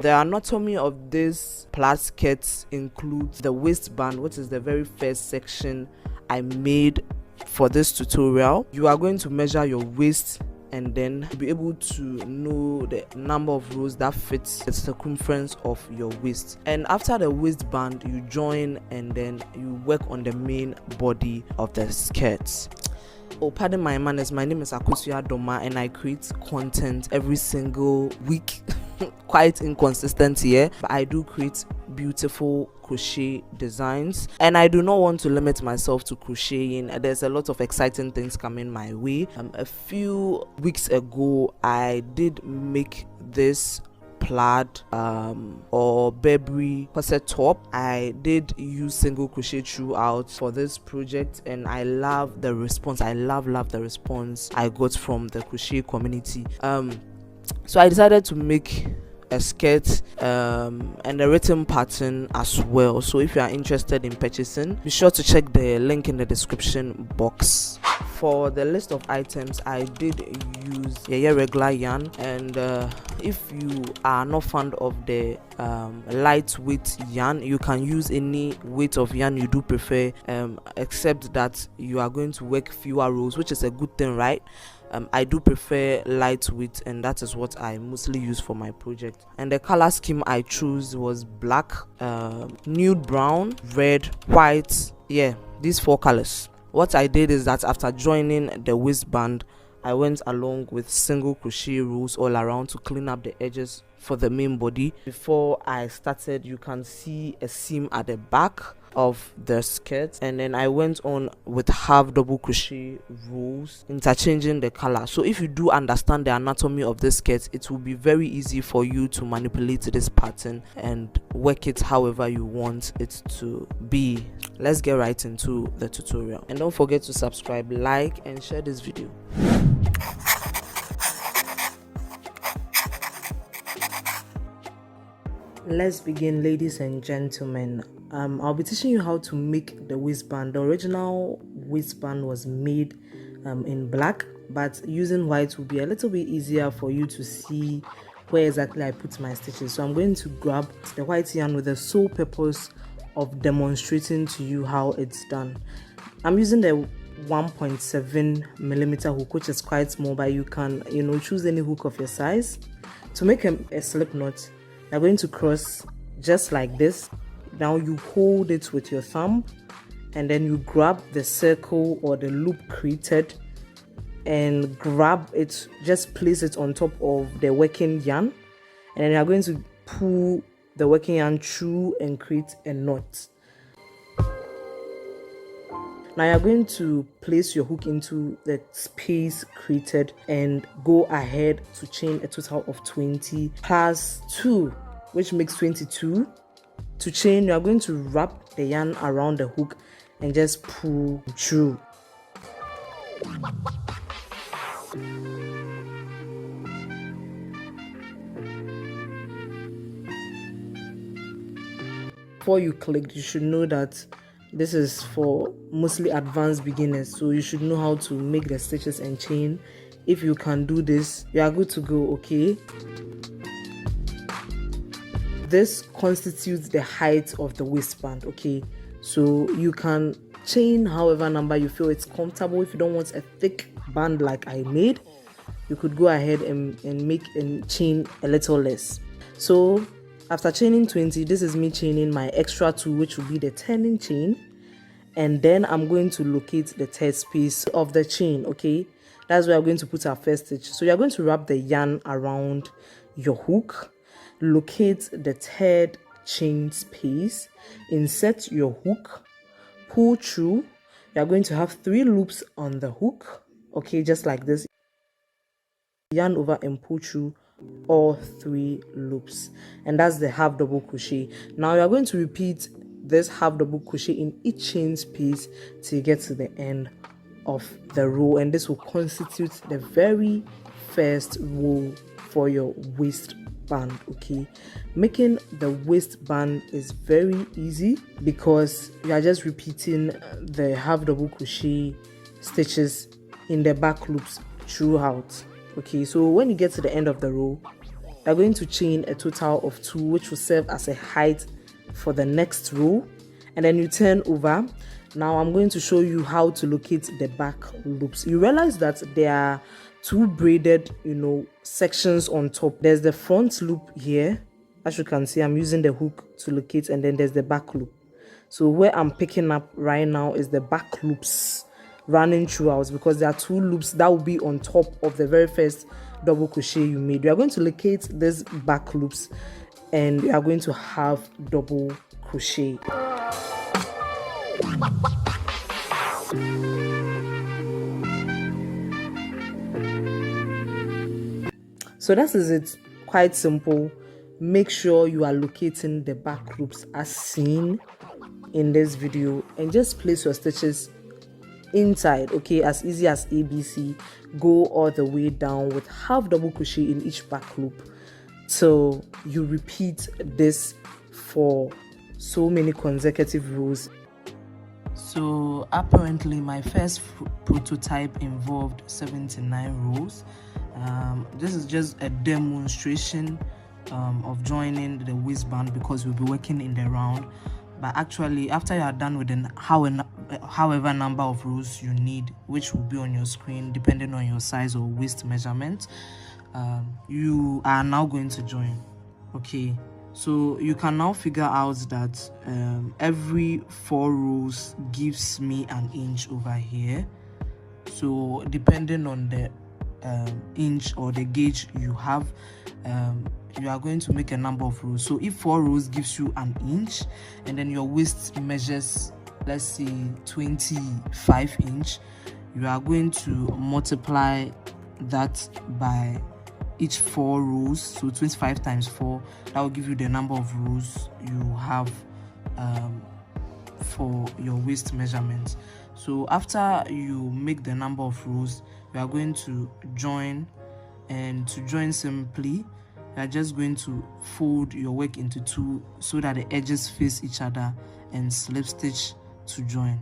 The anatomy of this plaid skirt includes the waistband, which is the very first section I made for this tutorial. You are going to measure your waist and then be able to know the number of rows that fits the circumference of your waist. And after the waistband, you join and then you work on the main body of the skirt. Oh, pardon my manners, my name is Akosia Doma and I create content every single week. Quite inconsistent here, but I do create beautiful crochet designs and I do not want to limit myself to crocheting. There's a lot of exciting things coming my way. A few weeks ago I did make this plaid or Burberry corset top. I did use single crochet throughout for this project and I love the response. I love the response I got from the crochet community. So I decided to make a skirt and a written pattern as well. So if you are interested in purchasing, be sure to check the link in the description box. For the list of items, I did use regular yarn, and if you are not fond of the lightweight yarn, you can use any weight of yarn you do prefer, except that you are going to work fewer rows, which is a good thing, right? I do prefer lightweight and that is what I mostly use for my project. And the color scheme I chose was black, nude brown, red, white. Yeah, these 4 colors. What I did is that after joining the waistband, I went along with single crochet rows all around to clean up the edges for the main body. Before I started, you can see a seam at the back of the skirt, and then I went on with half double crochet rows, interchanging the color. So if you do understand the anatomy of this skirt, it will be very easy for you to manipulate this pattern and work it however you want it to be. Let's get right into the tutorial, and don't forget to subscribe, like and share this video. Let's begin, ladies and gentlemen. I'll be teaching you how to make the waistband. The original waistband was made in black, but using white will be a little bit easier for you to see where exactly I put my stitches. So I'm going to grab the white yarn with the sole purpose of demonstrating to you how it's done. I'm using the 1.7 millimeter hook, which is quite small, but you can choose any hook of your size. To make a slip knot, you're going to cross just like this. Now you hold it with your thumb and then you grab the circle or the loop created and grab it, just place it on top of the working yarn, and then you're going to pull the working yarn through and create a knot. Now you're going to place your hook into the space created and go ahead to chain a total of 20 plus 2, which makes 22. To chain, you are going to wrap the yarn around the hook and just pull through. Before you click, you should know that this is for mostly advanced beginners, so you should know how to make the stitches and chain. If you can do this, you are good to go. Okay, this constitutes the height of the waistband. Okay, so you can chain however number you feel it's comfortable. If you don't want a thick band like I made, you could go ahead and make and chain a little less. So after chaining 20, this is me chaining my extra 2, which will be the turning chain, and then I'm going to locate the third space of the chain. Okay, that's where I'm going to put our first stitch. So you're going to wrap the yarn around your hook, locate the third chain space, insert your hook, pull through. You're going to have 3 loops on the hook. Okay, just like this. Yarn over and pull through all 3 loops, and that's the half double crochet. Now you're going to repeat this half double crochet in each chain space till you get to the end of the row, and this will constitute the very first row for your waistband. Okay, making the waistband is very easy because you are just repeating the half double crochet stitches in the back loops throughout. Okay, so when you get to the end of the row, we are going to chain a total of 2, which will serve as a height for the next row, and then you turn over. Now I'm going to show you how to locate the back loops. You realize that there are 2 braided sections on top. There's the front loop here. As you can see, I'm using the hook to locate, and then there's the back loop. So where I'm picking up right now is the back loops running throughout, because there are 2 loops that will be on top of the very first double crochet you made. We are going to locate these back loops, and we are going to have double crochet. So that is it. Quite simple. Make sure you are locating the back loops as seen in this video, and just place your stitches inside. Okay, as easy as ABC. Go all the way down with half double crochet in each back loop. So you repeat this for so many consecutive rows. So apparently my first prototype involved 79 rows. This is just a demonstration of joining the waistband, because we'll be working in the round. But actually, after you are done with however number of rows you need, which will be on your screen depending on your size or waist measurement, you are now going to join. Okay, so you can now figure out that every 4 rows gives me an inch over here. So depending on the inch or the gauge you have, you are going to make a number of rows. So if 4 rows gives you an inch, and then your waist measures, let's say 25 inch, you are going to multiply that by each 4 rows. So 25 times 4, that will give you the number of rows you have for your waist measurement. So after you make the number of rows, you are going to join, and to join simply, you are just going to fold your work into 2 so that the edges face each other, and slip stitch to join.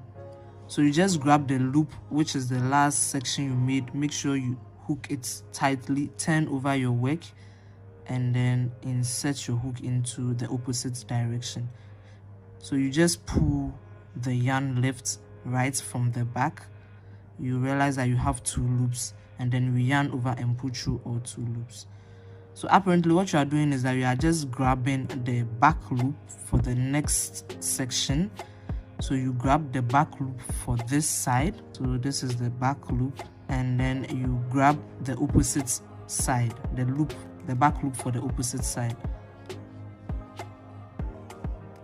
So you just grab the loop, which is the last section you made. Make sure you hook it tightly, turn over your work, and then insert your hook into the opposite direction. So you just pull the yarn left right from the back. You realize that you have 2 loops, and then we yarn over and pull through all 2 loops. So apparently what you are doing is that you are just grabbing the back loop for the next section. So you grab the back loop for this side. So this is the back loop, and then you grab the opposite side, the back loop for the opposite side.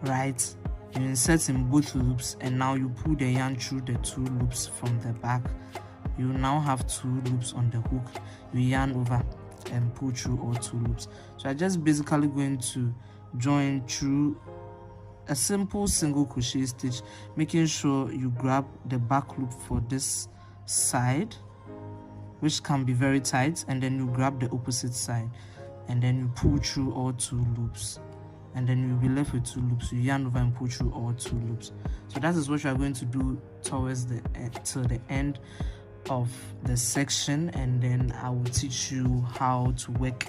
Right? You insert in both loops, and now you pull the yarn through the 2 loops from the back. You now have 2 loops on the hook. You yarn over and pull through all 2 loops. So I'm just basically going to join through a simple single crochet stitch, making sure you grab the back loop for this side, which can be very tight, and then you grab the opposite side, and then you pull through all 2 loops, and then you'll be left with 2 loops. You yarn over and pull through all 2 loops. So that is what you are going to do towards the till the end of the section, and then I will teach you how to work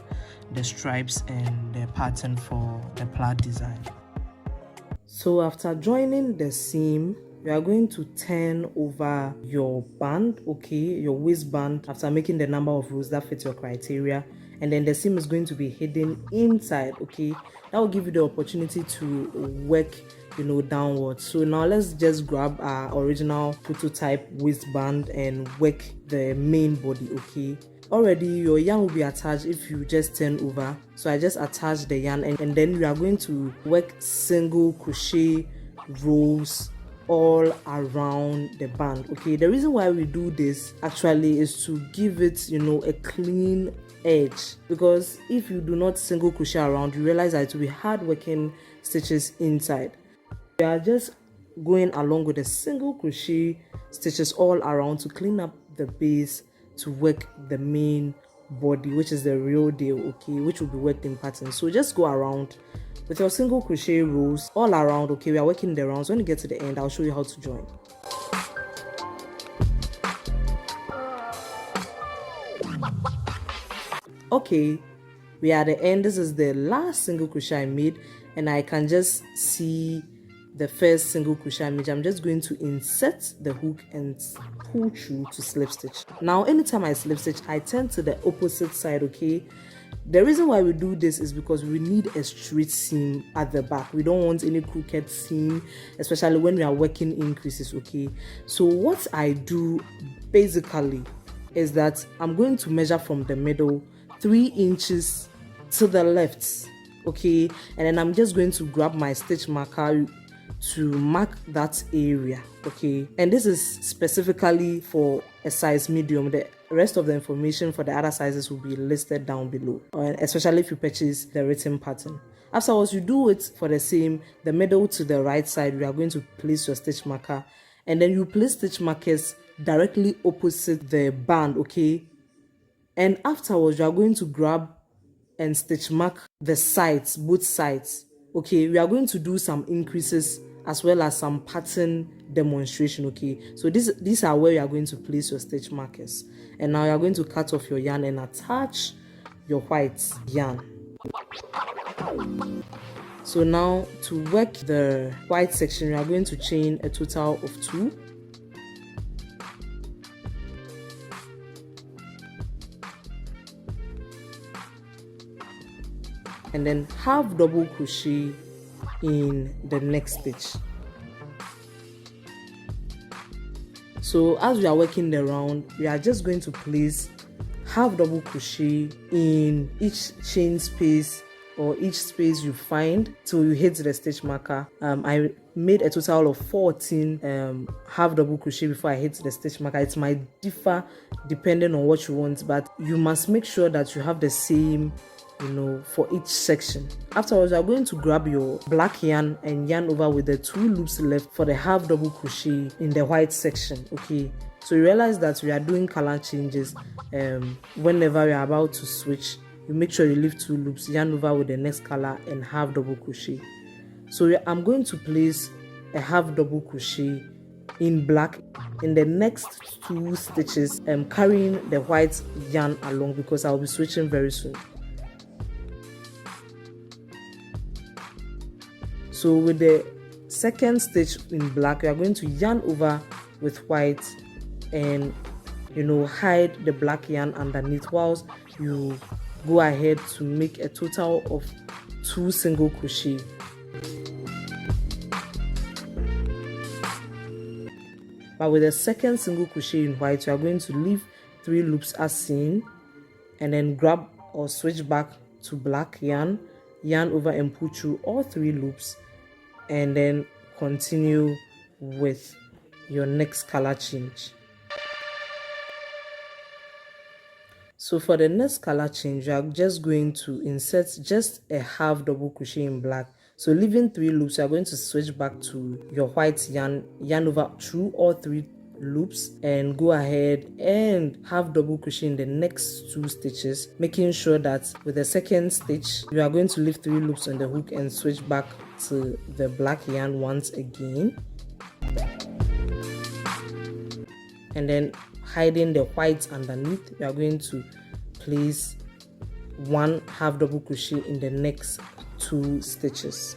the stripes and the pattern for the plaid design. So after joining the seam, you are going to turn over your band, okay, your waistband, after making the number of rows that fit your criteria, and then the seam is going to be hidden inside. Okay, that will give you the opportunity to work downwards. So now let's just grab our original prototype waistband and work the main body. Okay, already your yarn will be attached if you just turn over. So I just attach the yarn, and then we are going to work single crochet rows all around the band. Okay, the reason why we do this actually is to give it a clean edge, because if you do not single crochet around, you realize that it will be hard working stitches inside. We are just going along with the single crochet stitches all around to clean up the base, to work the main body, which is the real deal, okay, which will be worked in patterns. So just go around with your single crochet rows all around. Okay, we are working the rounds. When you get to the end, I'll show you how to join. Okay, we are at the end. This is the last single crochet I made, and I can just see the first single crochet I made. I'm just going to insert the hook and pull through to slip stitch. Now anytime I slip stitch, I turn to the opposite side. Okay, the reason why we do this is because we need a straight seam at the back. We don't want any crooked seam, especially when we are working increases. Okay, so what I do basically is that I'm going to measure from the middle 3 inches to the left. Okay, and then I'm just going to grab my stitch marker to mark that area. Okay, and this is specifically for a size medium. The rest of the information for the other sizes will be listed down below, especially if you purchase the written pattern. Afterwards, you do it for the same, the middle to the right side. We are going to place your stitch marker, and then you place stitch markers directly opposite the band. Okay, and afterwards you are going to grab and stitch mark the sides, both sides. Okay, we are going to do some increases as well as some pattern demonstration. Okay, so these are where you are going to place your stitch markers, and now you are going to cut off your yarn and attach your white yarn. So now to work the white section, we are going to chain a total of 2. And then half double crochet in the next stitch. So as we are working the round, we are just going to place half double crochet in each chain space or each space you find till you hit the stitch marker. I made a total of 14 half double crochet before I hit the stitch marker. It might differ depending on what you want, but you must make sure that you have the same, for each section. Afterwards, you are going to grab your black yarn and yarn over with the 2 loops left for the half double crochet in the white section. Okay, so you realize that we are doing color changes. Whenever you are about to switch, you make sure you leave 2 loops, yarn over with the next color and half double crochet. So I'm going to place a half double crochet in black in the next 2 stitches, carrying the white yarn along because I'll be switching very soon. So with the second stitch in black, we are going to yarn over with white and hide the black yarn underneath, whilst you go ahead to make a total of 2 single crochet. But with the second single crochet in white, you are going to leave 3 loops as seen, and then grab or switch back to black yarn, yarn over and pull through all 3 loops, and then continue with your next color change. So for the next color change, you are just going to insert just a half double crochet in black. So leaving 3 loops, you are going to switch back to your white yarn, yarn over through all 3 loops, and go ahead and half double crochet in the next 2 stitches, making sure that with the second stitch you are going to leave 3 loops on the hook and switch back to the black yarn once again, and then hiding the white underneath. You are going to place 1 half double crochet in the next 2 stitches.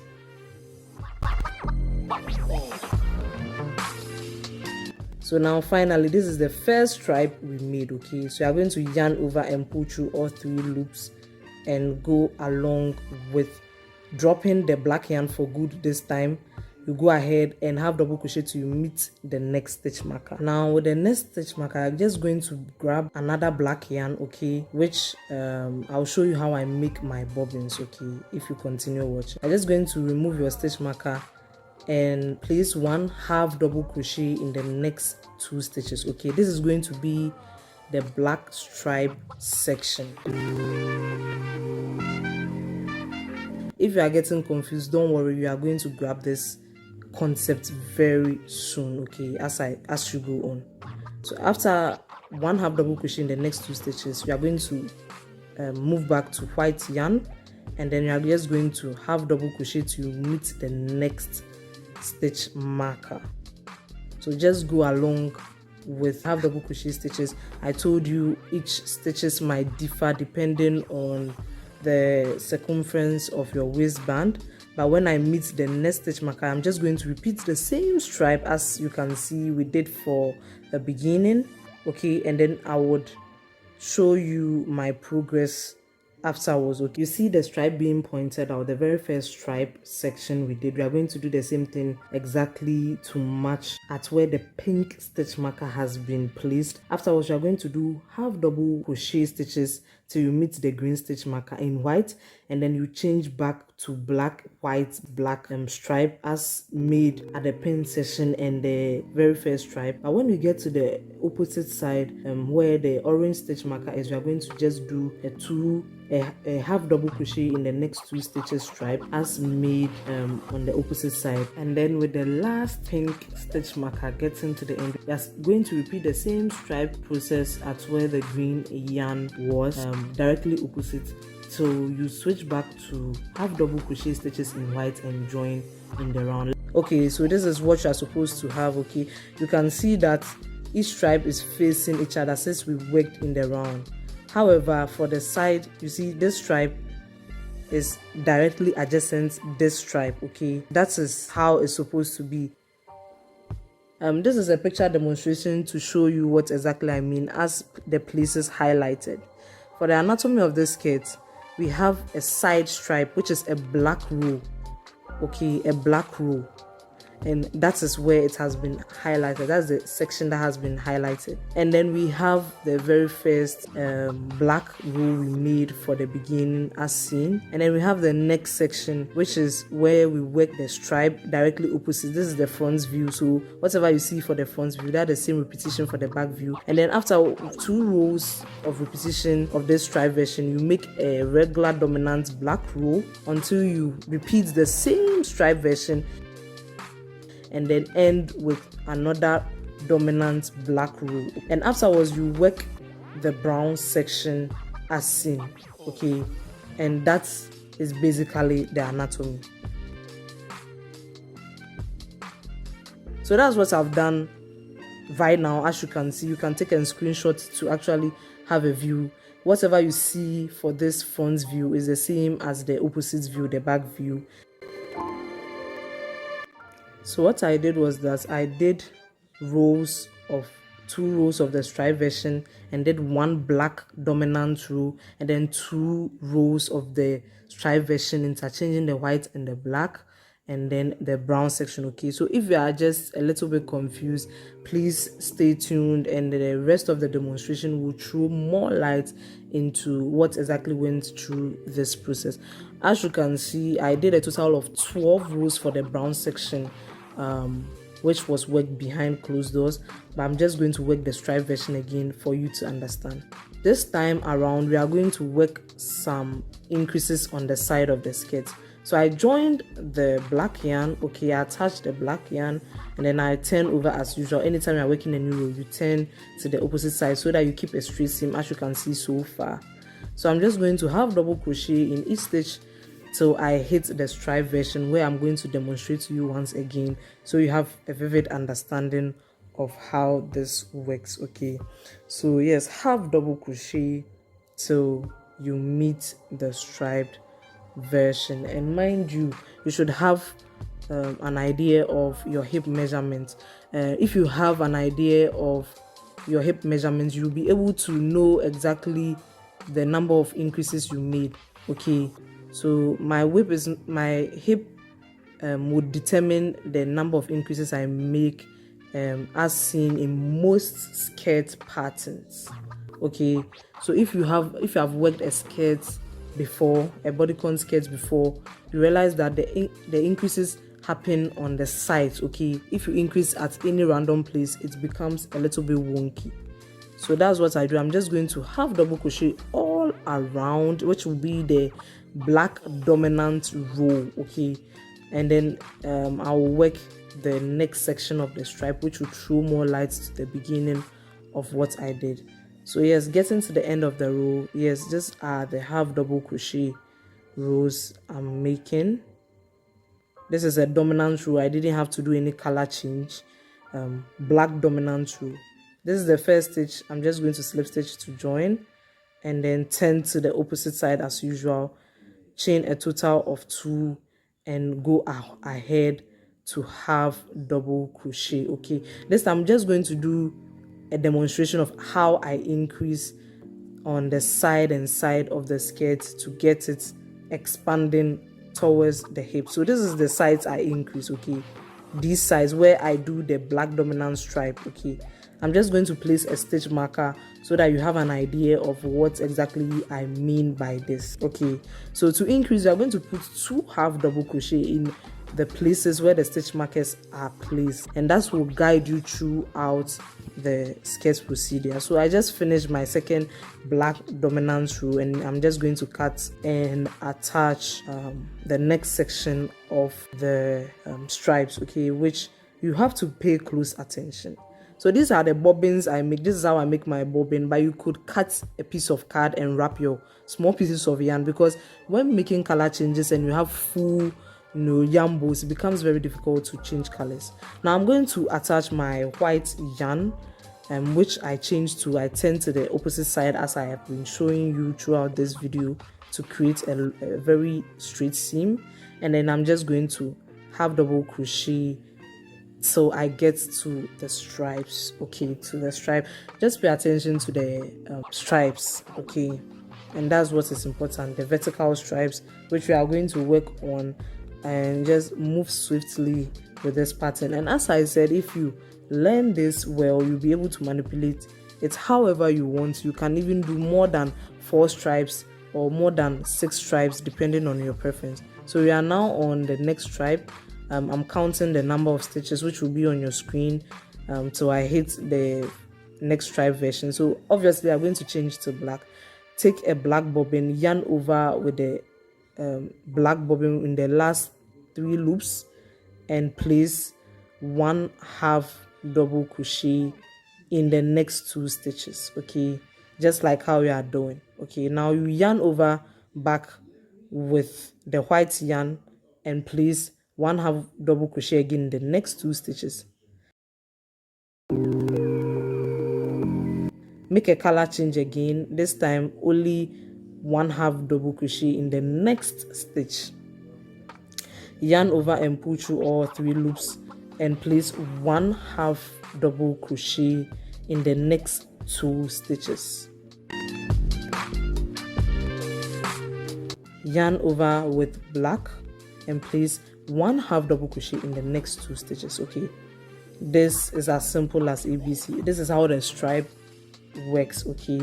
So now finally, this is the first stripe we made. Okay, so you are going to yarn over and pull through all 3 loops and go along with dropping the black yarn for good. This time you go ahead and half double crochet till you meet the next stitch marker. Now with the next stitch marker, I'm just going to grab another black yarn, okay, which I'll show you how I make my bobbins. Okay, if you continue watching, I'm just going to remove your stitch marker and place 1 half double crochet in the next 2 stitches. Okay, this is going to be the black stripe section. If you are getting confused, don't worry, you are going to grab this concept very soon, okay, as you go on. So after 1 half double crochet in the next 2 stitches, you are going to move back to white yarn, and then you are just going to half double crochet to meet the next stitch marker. So just go along with half double crochet stitches. I told you each stitches might differ depending on the circumference of your waistband. But when I meet the next stitch marker, I'm just going to repeat the same stripe as you can see we did for the beginning, okay, and then I would show you my progress afterwards. Okay, you see the stripe being pointed out, the very first stripe section we did. We are going to do the same thing exactly to match at where the pink stitch marker has been placed. Afterwards, you are going to do half double crochet stitches till you meet the green stitch marker in white, and then you change back to black, white, black stripe as made at the pin section and the very first stripe. But when we get to the opposite side, where the orange stitch marker is, we are going to just do a half double crochet in the next 2 stitches stripe as made on the opposite side, and then with the last pink stitch marker getting to the end, we are going to repeat the same stripe process at where the green yarn was, directly opposite. So you switch back to half double crochet stitches in white and join in the round. Okay, so this is what you are supposed to have. Okay, you can see that each stripe is facing each other since we worked in the round. However, for the side, you see this stripe is directly adjacent this stripe. Okay, that is how it's supposed to be. This is a picture demonstration to show you what exactly I mean as the places highlighted. For the anatomy of this skirt, we have a side stripe which is a black row. Okay, a black row, and that is where it has been highlighted. That's the section that has been highlighted. And then we have the very first black row we made for the beginning as seen, and then we have the next section which is where we work the stripe directly opposite. This is the front view, so whatever you see for the front view, that's the same repetition for the back view. And then after 2 rows of repetition of this stripe version, you make a regular dominant black row until you repeat the same stripe version and then end with another dominant black row, and afterwards you work the brown section as seen. Okay, and that is basically the anatomy. So that's what I've done right now. As you can see, you can take a screenshot to actually have a view. Whatever you see for this front view is the same as the opposite view, the back view. So what I did was that I did 2 rows of the stripe version and did 1 black dominant row, and then 2 rows of the stripe version, interchanging the white and the black, and then the brown section. Okay, so if you are just a little bit confused, please stay tuned, and the rest of the demonstration will throw more light into what exactly went through this process. As you can see, I did a total of 12 rows for the brown section, which was worked behind closed doors, but I'm just going to work the stripe version again for you to understand. This time around, we are going to work some increases on the side of the skirt. So I joined the black yarn. Okay, I attached the black yarn, and then I turn over as usual. Anytime you're working a new row, you turn to the opposite side so that you keep a straight seam, as you can see so far. So I'm just going to half double crochet in each stitch till I hit the stripe version, where I'm going to demonstrate to you once again so you have a vivid understanding of how this works. Okay, so yes, half double crochet till you meet the striped version, and mind you, you should have an idea of your hip measurement. If you have an idea of your hip measurements, you'll be able to know exactly the number of increases you made. Okay, so my hip would determine the number of increases I make, as seen in most skirt patterns. Okay, so if you have worked a skirt before, a bodycon skirt before, you realize that the increases happen on the sides. Okay, if you increase at any random place, it becomes a little bit wonky. So that's what I do. I'm just going to half double crochet all around, which will be the black dominant row. Okay, and then I will work the next section of the stripe, which will throw more light to the beginning of what I did. So yes, getting to the end of the row, yes, just are the half double crochet rows I'm making. This is a dominant row. I didn't have to do any color change. Black dominant row. This is the first stitch. I'm just going to slip stitch to join, and then turn to the opposite side as usual, chain a total of 2 and go ahead to have double crochet. Okay, this time I'm just going to do a demonstration of how I increase on the side and side of the skirt to get it expanding towards the hip. So this is the sides I increase. Okay, these sides where I do the black dominant stripe. Okay, I'm just going to place a stitch marker so that you have an idea of what exactly I mean by this. Okay, so to increase, we are going to put 2 half double crochet in the places where the stitch markers are placed, and that will guide you throughout the skirt procedure. So I just finished my second black dominant row, and I'm just going to cut and attach the next section of the stripes, okay, which you have to pay close attention. So these are the bobbins I make. This is how I make my bobbin, but you could cut a piece of card and wrap your small pieces of yarn, because when making color changes and you have full yarn bows, it becomes very difficult to change colors. Now I'm going to attach my white yarn, which I turn to the opposite side as I have been showing you throughout this video to create a very straight seam, and then I'm just going to have double crochet so I get to the stripes. Okay, to the stripe, just pay attention to the stripes, okay, and that's what is important, the vertical stripes, which we are going to work on, and just move swiftly with this pattern. And as I said, if you learn this well, you'll be able to manipulate it however you want. You can even do more than 4 stripes or more than 6 stripes depending on your preference. So we are now on the next stripe. I'm counting the number of stitches which will be on your screen till I hit the next stripe version. So obviously I'm going to change to black. Take a black bobbin, yarn over with the black bobbin in the last 3 loops, and place 1/2 double crochet in the next 2 stitches. Okay, just like how we are doing. Okay, now you yarn over back with the white yarn and place 1/2 double crochet again in the next 2 stitches. Make a color change again, this time only 1/2 double crochet in the next stitch. Yarn over and pull through all 3 loops and place 1/2 double crochet in the next 2 stitches. Yarn over with black and place 1/2 double crochet in the next 2 stitches. Okay, this is as simple as ABC. This is how the stripe works. Okay,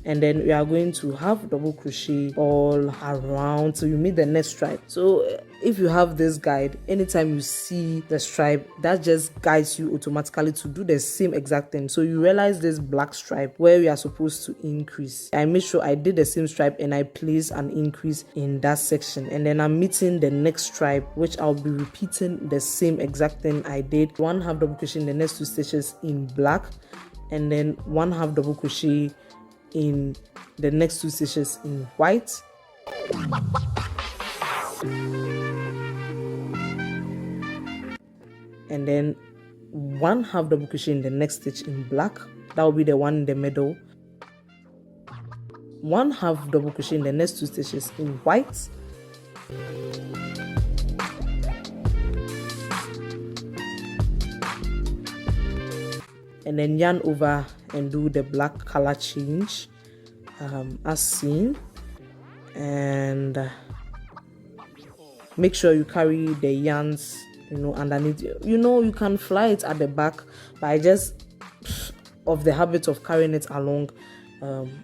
and then we are going to have double crochet all around till you meet the next stripe. So if you have this guide, anytime you see the stripe, that just guides you automatically to do the same exact thing. So you realize this black stripe where we are supposed to increase, I made sure I did the same stripe and I placed an increase in that section, and then I'm meeting the next stripe, which I'll be repeating the same exact thing I did. 1/2 double crochet in the next 2 stitches in black, and then 1/2 double crochet in the next 2 stitches in white, and then 1/2 double crochet in the next stitch in black. That will be the one in the middle. 1/2 double crochet in the next 2 stitches in white, and then yarn over and do the black color change as seen, and make sure you carry the yarns underneath. You can fly it at the back, but I just of the habit of carrying it along.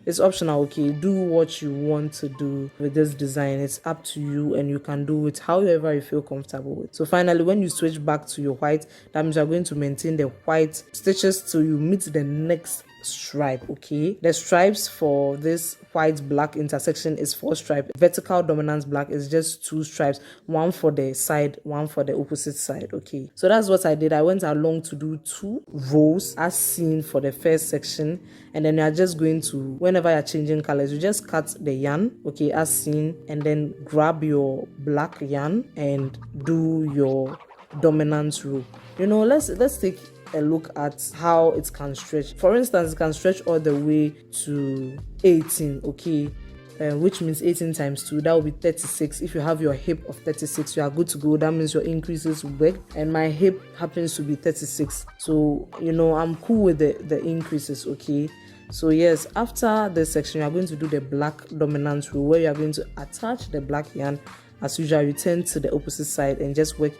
It's optional. Okay, do what you want to do with this design. It's up to you, and you can do it however you feel comfortable with. So finally, when you switch back to your white, that means you're going to maintain the white stitches till you meet the next stripe. Okay, the stripes for this white black intersection is 4 stripes. Vertical dominance black is just 2 stripes, one for the side, one for the opposite side. Okay, so that's what I did. I went along to do 2 rows as seen for the first section, and then you're just going to, whenever you're changing colors, you just cut the yarn, okay, as seen, and then grab your black yarn and do your dominant row. Let's take a look at how it can stretch. For instance, it can stretch all the way to 18, okay, which means 18 times 2, that will be 36. If you have your hip of 36, you are good to go. That means your increases work, and my hip happens to be 36, so you know I'm cool with the increases, okay. So yes, after this section, you are going to do the black dominant row, where you are going to attach the black yarn. As usual, you turn to the opposite side and just work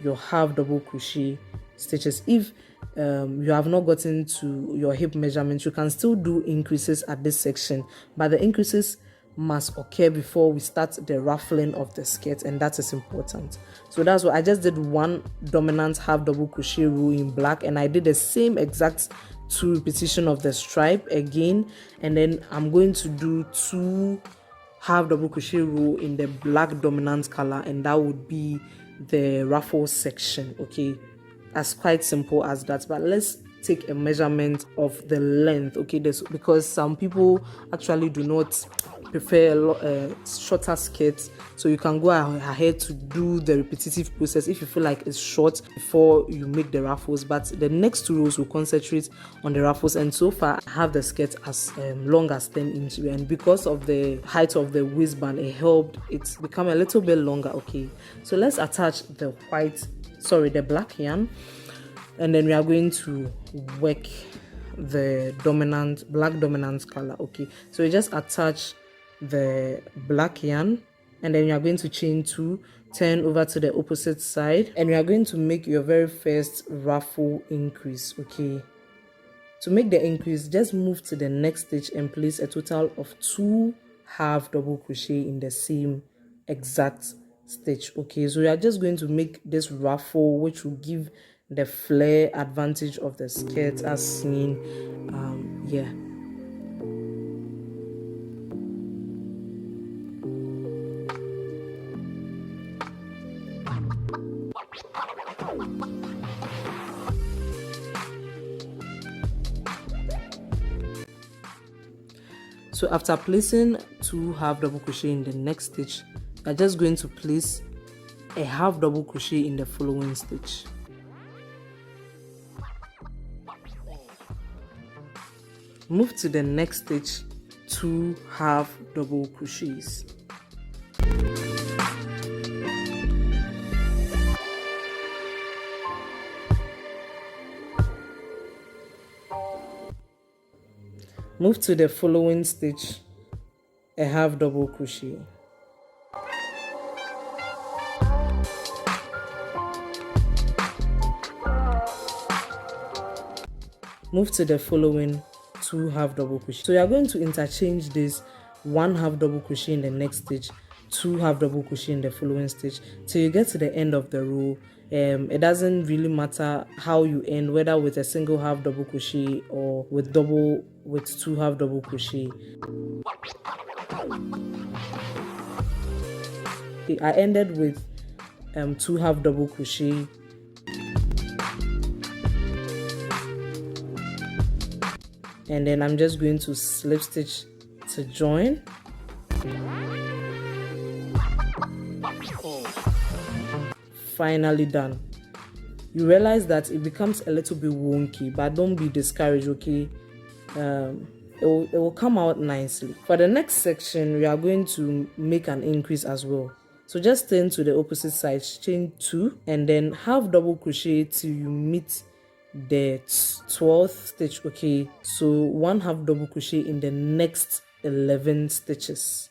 your half double crochet stitches. If you have not gotten to your hip measurement, you can still do increases at this section, but the increases must occur before we start the ruffling of the skirt, and that is important. So that's what I just did. One dominant half double crochet row in black, and I did the same exact 2 repetition of the stripe again, and then I'm going to do 2 half double crochet row in the black dominant color, and that would be the ruffle section, okay. As quite simple as that, but let's take a measurement of the length, okay, this, because some people actually do not prefer shorter skirts, so you can go ahead to do the repetitive process if you feel like it's short before you make the ruffles. But the next 2 rows will concentrate on the ruffles, and so far I have the skirt as long as 10 inches, and because of the height of the waistband, it helped it become a little bit longer, okay. So let's attach the black yarn, and then we are going to work the black dominant color, okay. So you just attach the black yarn, and then you are going to chain 2, turn over to the opposite side, and we are going to make your very first ruffle increase, okay. To make the increase, just move to the next stitch and place a total of 2 half double crochet in the same exact stitch, okay. So we are just going to make this ruffle, which will give the flare advantage of the skirt as seen. Yeah. So after placing 2 half double crochet in the next stitch, you're just going to place a half double crochet in the following stitch. Move to the next stitch, 2 half double crochets. Move to the following stitch, a half double crochet. Move to the following 2 half double crochet. So you are going to interchange this 1 half double crochet in the next stitch, 2 half double crochet in the following stitch till you get to the end of the row. It doesn't really matter how you end, whether with a single half double crochet or with 2 half double crochet. I ended with 2 half double crochet, and then I'm just going to slip stitch to join. Finally done. You realize that it becomes a little bit wonky, but don't be discouraged, okay. It will come out nicely. For the next section, we are going to make an increase as well. So just turn to the opposite side, chain 2, and then half double crochet till you meet the 12th stitch, okay. So 1 half double crochet in the next 11 stitches.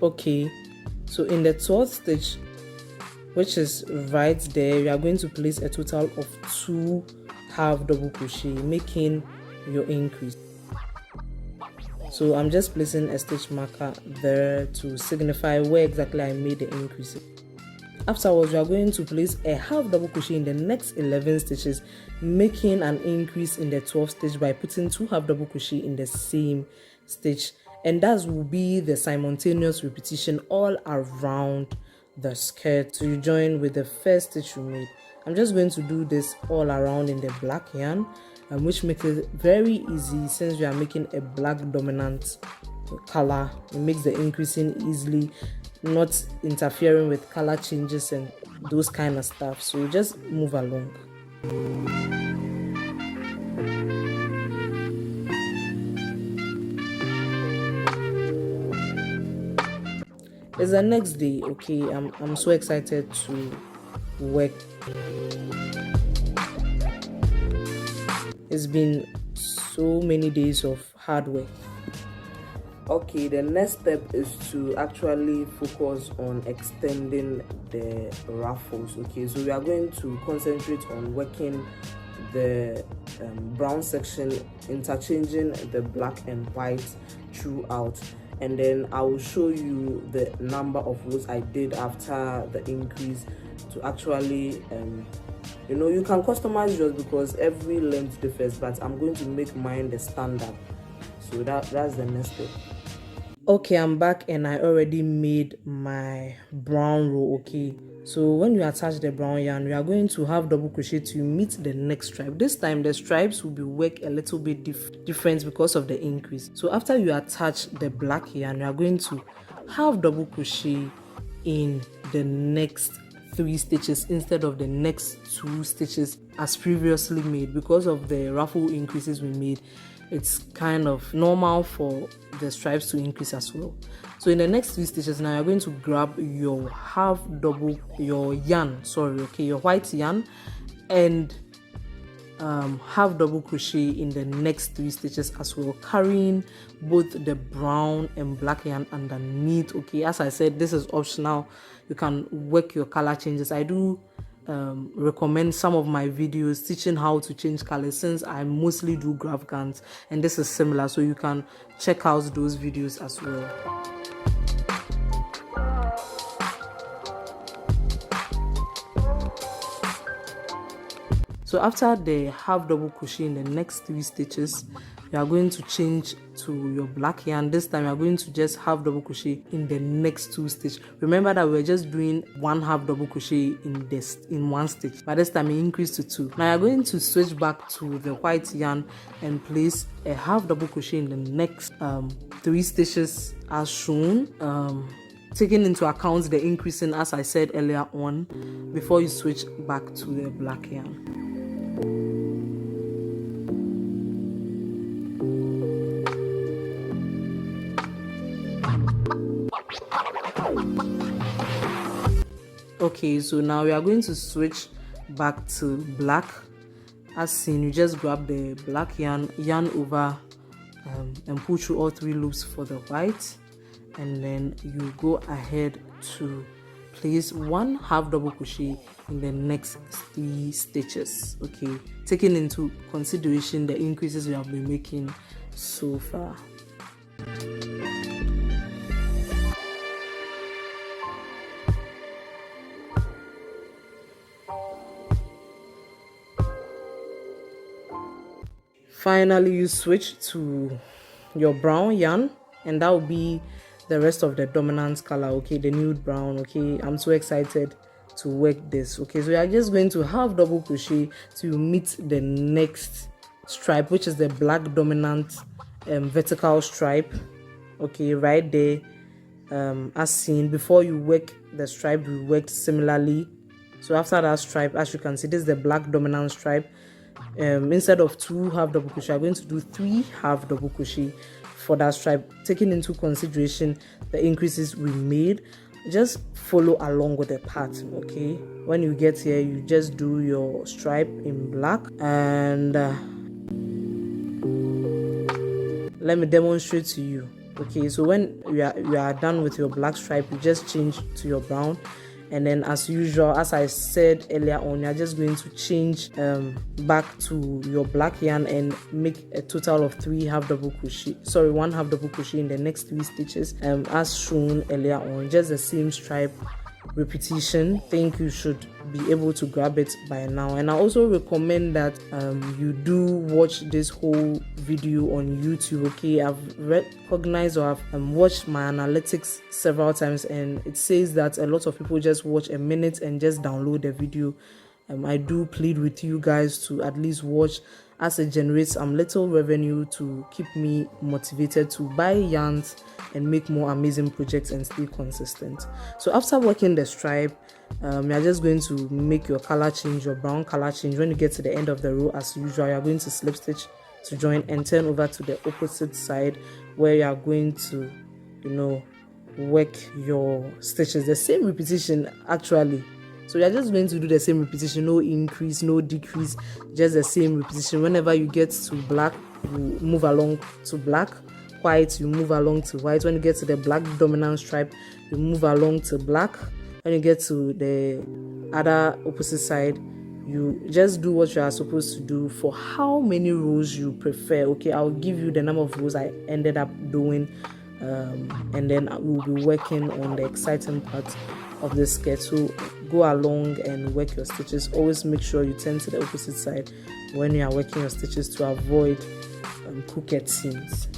Okay, so in the 12th stitch, which is right there, we are going to place a total of 2 half double crochet, making your increase. So I'm just placing a stitch marker there to signify where exactly I made the increase. Afterwards, we are going to place a half double crochet in the next 11 stitches, making an increase in the 12th stitch by putting 2 half double crochet in the same stitch, and that will be the simultaneous repetition all around the skirt. So you join with the first stitch you made. I'm just going to do this all around in the black yarn, which makes it very easy since we are making a black dominant color. It makes the increasing easily, not interfering with color changes and those kind of stuff. So just move along. It's the next day. Okay, I'm so excited to work. It's been so many days of hard work. Okay, the next step is to actually focus on extending the ruffles. Okay, so we are going to concentrate on working the brown section, interchanging the black and white throughout, and then I will show you the number of rows I did after the increase to actually you can customize yours because every length differs, but I'm going to make mine the standard. So that's the next step. Okay, I'm back and I already made my brown row. Okay, so when you attach the brown yarn, we are going to have double crochet to meet the next stripe. This time the stripes will be worked a little bit different because of the increase. So after you attach the black yarn, you are going to have double crochet in the next 3 stitches instead of the next 2 stitches as previously made. Because of the ruffle increases we made, it's kind of normal for the stripes to increase as well. So in the next 3 stitches now, you're going to grab your your white yarn, and half double crochet in the next 3 stitches as well, carrying both the brown and black yarn underneath. Okay, as I said, this is optional. You can work your color changes. I do recommend some of my videos teaching how to change colors, since I mostly do graph gowns and this is similar, so you can check out those videos as well. So after the half double crochet in the next 3 stitches, you are going to change to your black yarn. This time you are going to just half double crochet in the next 2 stitches. Remember that we're just doing 1 half double crochet in 1 stitch, but this time it increased to 2. Now you're going to switch back to the white yarn and place a half double crochet in the next 3 stitches as shown, taking into account the increasing as I said earlier on, before you switch back to the black yarn. Okay, so now we are going to switch back to black. As seen, you just grab the black yarn over and pull through all 3 loops for the white, and then you go ahead to place 1 half double crochet in the next 3 stitches. Okay, taking into consideration the increases we have been making so far. Finally, you switch to your brown yarn, and that will be the rest of the dominant color. Okay, the nude brown. Okay, I'm so excited to work this. Okay, so you are just going to half double crochet to meet the next stripe, which is the black dominant vertical stripe. Okay, right there, as seen. Before you work the stripe, we worked similarly. So after that stripe, as you can see, this is the black dominant stripe. Instead of 2 half double crochet, I'm going to do 3 half double crochet for that stripe, taking into consideration the increases we made. Just follow along with the pattern. Okay, when you get here, you just do your stripe in black, and let me demonstrate to you. Okay, so when you are done with your black stripe, you just change to your brown, and then as usual, as I said earlier on, you're just going to change back to your black yarn and make a total of 1 half double crochet in the next 3 stitches, as shown earlier on. Just the same stripe repetition. I think you should be able to grab it by now. And I also recommend that you do watch this whole video on YouTube. Okay, I've recognized or I've watched my analytics several times, and it says that a lot of people just watch a minute and just download the video. I do plead with you guys to at least watch, as it generates little revenue to keep me motivated to buy yarns and make more amazing projects and stay consistent. So after working the stripe, you're just going to make your color change, your brown color change. When you get to the end of the row, as usual, you're going to slip stitch to join and turn over to the opposite side, where you are going to, work your stitches. The same repetition actually. So you're just going to do the same repetition, no increase, no decrease, just the same repetition. Whenever you get to black, you move along to black. White, you move along to white. When you get to the black dominant stripe, you move along to black. When you get to the other opposite side, you just do what you are supposed to do for how many rows you prefer. Okay, I'll give you the number of rows I ended up doing, and then we'll be working on the exciting part of the skirt. So go along and work your stitches. Always make sure you turn to the opposite side when you are working your stitches to avoid crooked seams.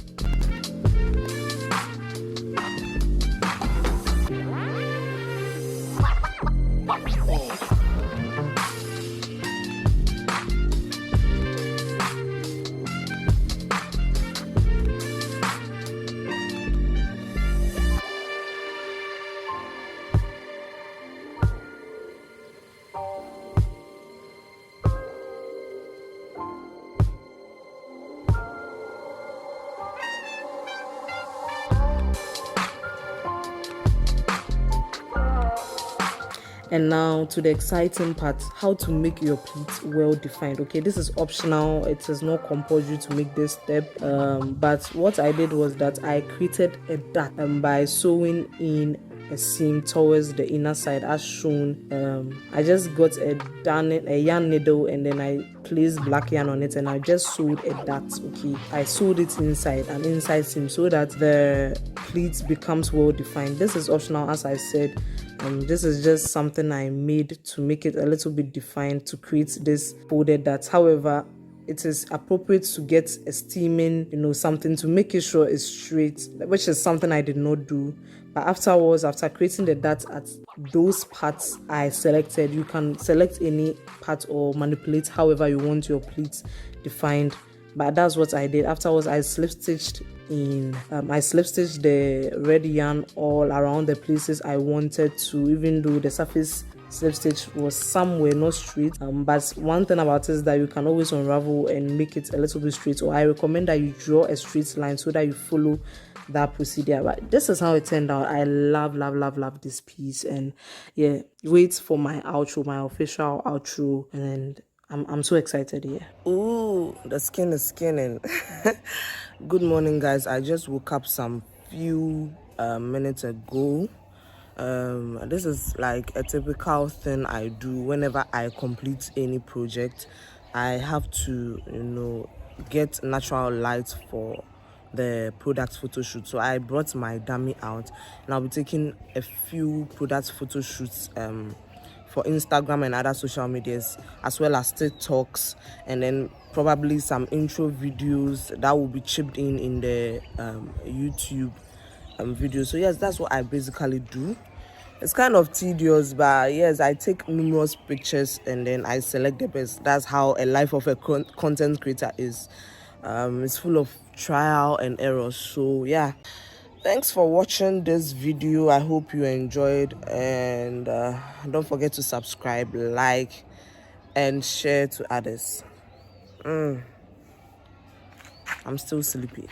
And now to the exciting part, how to make your pleats well defined. Okay, this is optional, it is not compulsory to make this step, but what I did was that I created a dart by sewing in a seam towards the inner side as shown. I just got a yarn needle, and then I placed black yarn on it, and I just sewed a dart. Okay, I sewed it inside an inside seam so that the pleats becomes well defined. This is optional, as I said. This is just something I made to make it a little bit defined, to create this folded dart. However, it is appropriate to get a steaming, something to make it sure it's straight, which is something I did not do. But afterwards, after creating the dart at those parts I selected, you can select any part or manipulate however you want your pleats defined. But that's what I did. Afterwards, I slip stitched the red yarn all around the places I wanted to, even though the surface slip stitch was somewhere not straight. But one thing about it is that you can always unravel and make it a little bit straight. So I recommend that you draw a straight line so that you follow that procedure. But this is how it turned out. I love this piece, and yeah, wait for my outro, my official outro, and I'm so excited here. Ooh, the skin is skinning. Good morning, guys. I just woke up some few minutes ago. This is like a typical thing I do whenever I complete any project. I have to, get natural light for the product photo shoot. So I brought my dummy out, and I'll be taking a few product photo shoots for Instagram and other social medias, as well as TikToks, and then probably some intro videos that will be chipped in the YouTube video. So yes, that's what I basically do. It's kind of tedious, but yes, I take numerous pictures and then I select the best. That's how a life of a content creator is. It's full of trial and error. So yeah, thanks for watching this video. I hope you enjoyed, and don't forget to subscribe, like, and share to others. I'm still sleepy.